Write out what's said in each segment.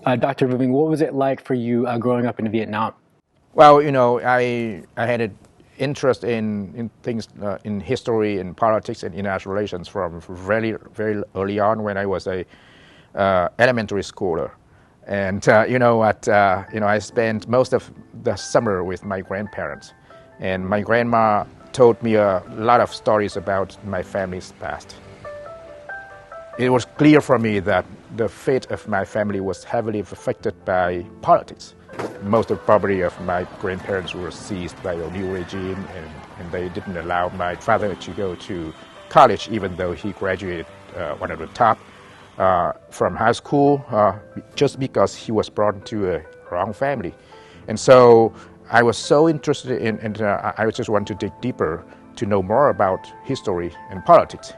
Dr. Vuving, what was it like for you growing up in Vietnam? Well, I had an interest in things in history, in politics, and international relations from very early on when I was a elementary schooler, and I spent most of the summer with my grandparents, and my grandma told me a lot of stories about my family's past. It was clear for me that the fate of my family was heavily affected by politics. Most of the property of my grandparents were seized by the new regime, and they didn't allow my father to go to college, even though he graduated one of the top from high school, just because he was brought into a wrong family. And so I was so interested in, and I just wanted to dig deeper to know more about history and politics.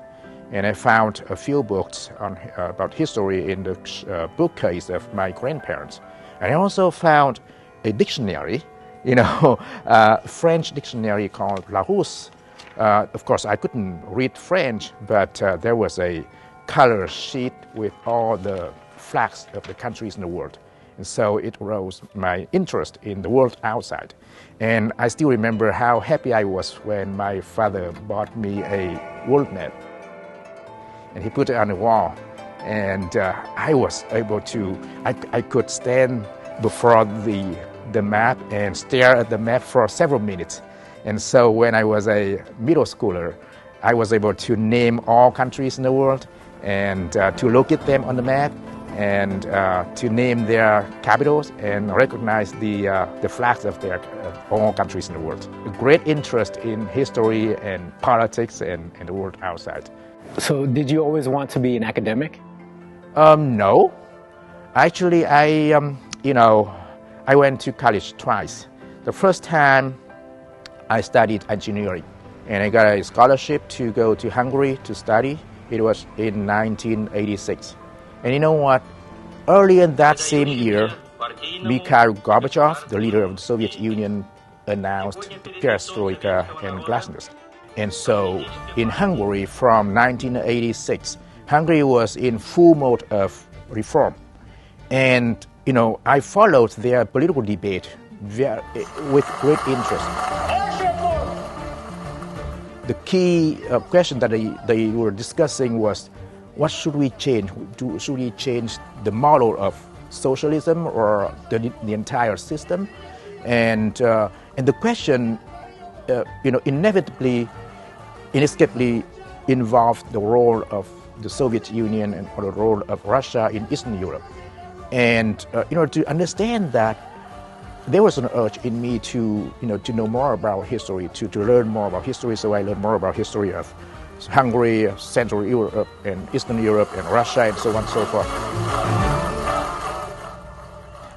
And I found a few books about history in the bookcase of my grandparents. And I also found a dictionary, French dictionary called Larousse. Of course, I couldn't read French, but there was a color sheet with all the flags of the countries in the world. And so it rose my interest in the world outside. And I still remember how happy I was when my father bought me a world map. And he put it on the wall, and I was able to, I could stand before the map and stare at the map for several minutes. And so when I was a middle schooler, I was able to name all countries in the world and to look at them on the map and to name their capitals and recognize the flags of all countries in the world. A great interest in history and politics and the world outside. So did you always want to be an academic? No. Actually, I went to college twice. The first time I studied engineering, and I got a scholarship to go to Hungary to study. It was in 1986. And you know what? Early in that same year, Mikhail Gorbachev, the leader of the Soviet Union, announced perestroika and glasnost. And so in Hungary from 1986, Hungary was in full mode of reform. And, I followed their political debate with great interest. The key question that they were discussing was, what should we change? Should we change the model of socialism or the entire system? And the question, inescapably involved the role of the Soviet Union and the role of Russia in Eastern Europe. And in order to understand that, there was an urge in me to know more about history, to learn more about history. So I learned more about history of Hungary, Central Europe, and Eastern Europe, and Russia, and so on and so forth.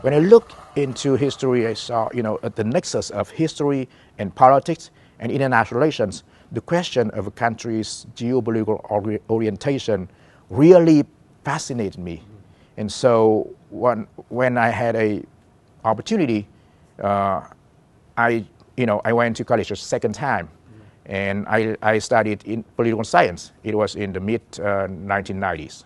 When I looked into history, I saw, at the nexus of history and politics and international relations, the question of a country's geopolitical orientation really fascinated me. And so when I had an opportunity, I went to college a second time, and I studied in political science. It was in the mid-1990s.